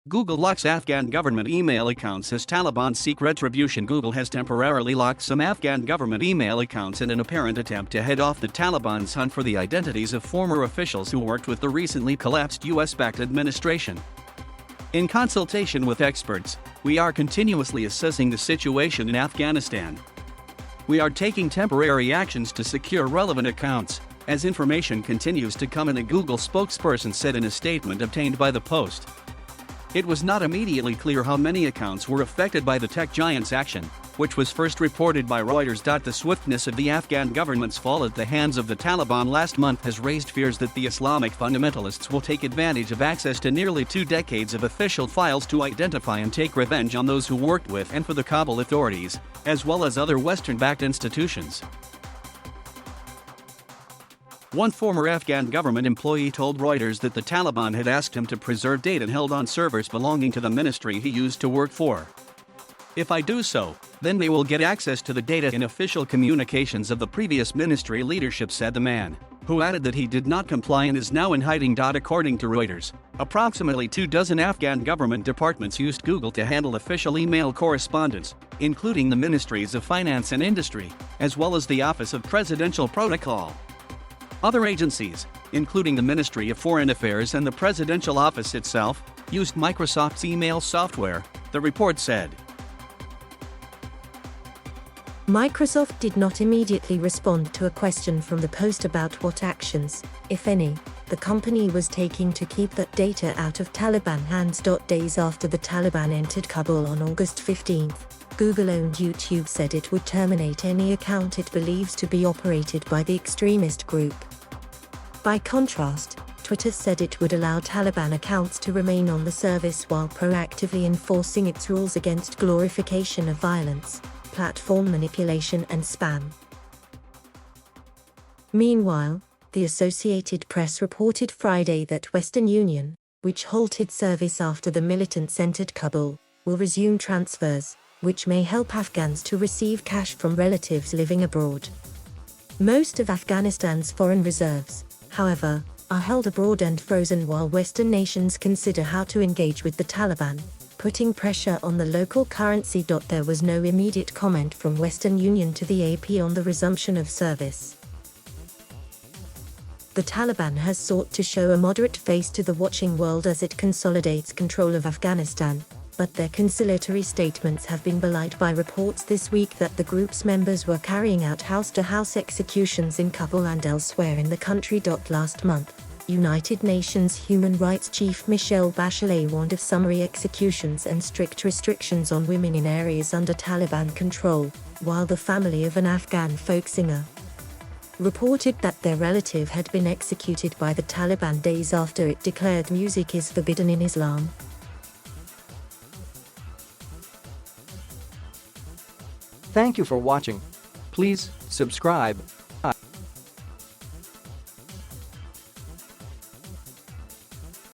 Google locks Afghan government email accounts as Taliban seek retribution. Google has temporarily locked some Afghan government email accounts in an apparent attempt to head off the Taliban's hunt for the identities of former officials who worked with the recently collapsed US-backed administration. In consultation with experts, we are continuously assessing the situation in Afghanistan. We are taking temporary actions to secure relevant accounts, as information continues to come in, a Google spokesperson said in a statement obtained by the Post. It was not immediately clear how many accounts were affected by the tech giant's action, which was first reported by Reuters. The swiftness of the Afghan government's fall at the hands of the Taliban last month has raised fears that the Islamic fundamentalists will take advantage of access to nearly 2 decades of official files to identify and take revenge on those who worked with and for the Kabul authorities, as well as other Western-backed institutions. One former Afghan government employee told Reuters that the Taliban had asked him to preserve data held on servers belonging to the ministry he used to work for. "If I do so, then they will get access to the data in official communications of the previous ministry leadership," said the man, who added that he did not comply and is now in hiding. According to Reuters, approximately 24 Afghan government departments used Google to handle official email correspondence, including the Ministries of Finance and Industry, as well as the Office of Presidential Protocol. Other agencies, including the Ministry of Foreign Affairs and the Presidential Office itself, used Microsoft's email software, the report said. Microsoft did not immediately respond to a question from the Post about what actions, if any, the company was taking to keep that data out of Taliban hands. Days after the Taliban entered Kabul on August 15, Google-owned YouTube said it would terminate any account it believes to be operated by the extremist group. By contrast, Twitter said it would allow Taliban accounts to remain on the service while proactively enforcing its rules against glorification of violence, platform manipulation and spam. Meanwhile, the Associated Press reported Friday that Western Union, which halted service after the militants entered Kabul, will resume transfers, which may help Afghans to receive cash from relatives living abroad. Most of Afghanistan's foreign reserves, however, are held abroad and frozen while Western nations consider how to engage with the Taliban, putting pressure on the local currency. There was no immediate comment from Western Union to the AP on the resumption of service. The Taliban has sought to show a moderate face to the watching world as it consolidates control of Afghanistan, but their conciliatory statements have been belied by reports this week that the group's members were carrying out house-to-house executions in Kabul and elsewhere in the country. Last month, United Nations Human Rights Chief Michelle Bachelet warned of summary executions and strict restrictions on women in areas under Taliban control, while the family of an Afghan folk singer reported that their relative had been executed by the Taliban days after it declared music is forbidden in Islam. Thank you for watching. Please subscribe.